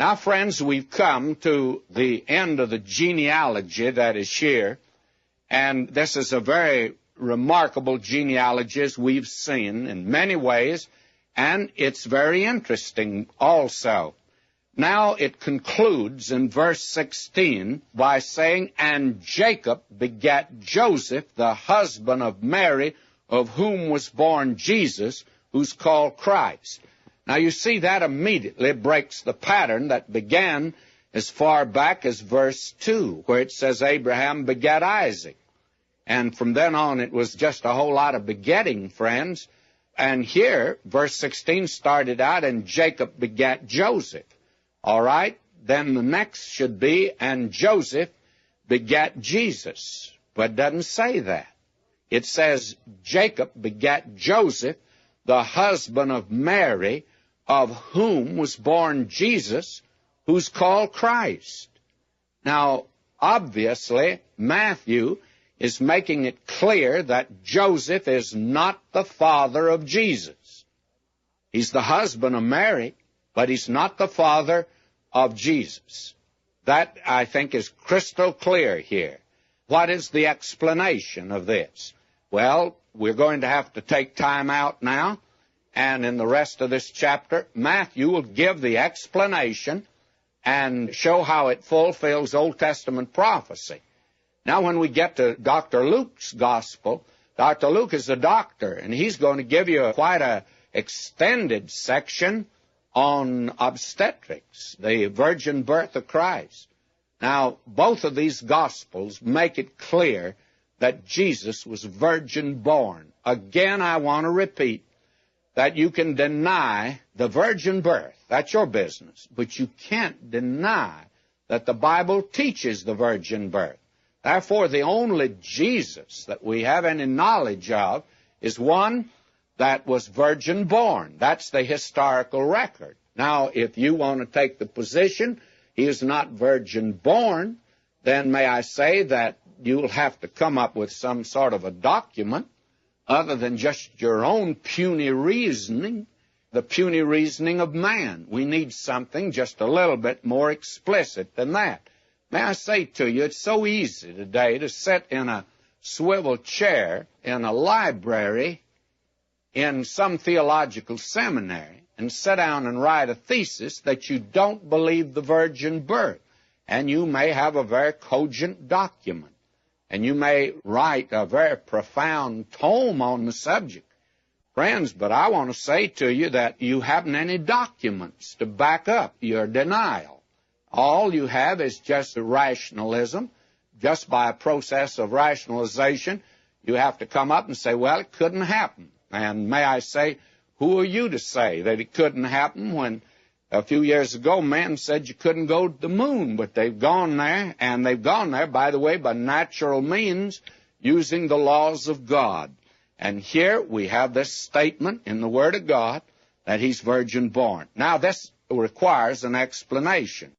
Now, friends, we've come to the end of the genealogy that is here, and this is a very remarkable genealogy as we've seen in many ways, and it's very interesting also. Now it concludes in verse 16 by saying, "And Jacob begat Joseph, the husband of Mary, of whom was born Jesus, who's called Christ." Now you see that immediately breaks the pattern that began as far back as verse 2, where it says Abraham begat Isaac. And from then on it was just a whole lot of begetting, friends. And here, verse 16 started out, "And Jacob begat Joseph." All right? Then the next should be, "And Joseph begat Jesus." But it doesn't say that. It says, "Jacob begat Joseph, the husband of Mary, of whom was born Jesus, who's called Christ." Now, obviously, Matthew is making it clear that Joseph is not the father of Jesus. He's the husband of Mary, but he's not the father of Jesus. That, I think, is crystal clear here. What is the explanation of this? Well, we're going to have to take time out now, and in the rest of this chapter, Matthew will give the explanation and show how it fulfills Old Testament prophecy. Now, when we get to Dr. Luke's gospel, Dr. Luke is a doctor, and he's going to give you quite an extended section on obstetrics, the virgin birth of Christ. Now, both of these gospels make it clear that Jesus was virgin born. Again, I want to repeat that you can deny the virgin birth. That's your business. But you can't deny that the Bible teaches the virgin birth. Therefore, the only Jesus that we have any knowledge of is one that was virgin born. That's the historical record. Now, if you want to take the position he is not virgin born, then may I say that you'll have to come up with some sort of a document other than just your own puny reasoning, the puny reasoning of man. We need something just a little bit more explicit than that. May I say to you, it's so easy today to sit in a swivel chair in a library in some theological seminary and sit down and write a thesis that you don't believe the virgin birth. And you may have a very cogent document, and you may write a very profound tome on the subject. Friends, but I want to say to you that you haven't any documents to back up your denial. All you have is just rationalism. Just by a process of rationalization, you have to come up and say, well, it couldn't happen. And may I say, who are you to say that it couldn't happen when a few years ago men said you couldn't go to the moon, but they've gone there, and they've gone there, by the way, by natural means, using the laws of God. And here we have this statement in the Word of God that he's virgin born. Now, this requires an explanation.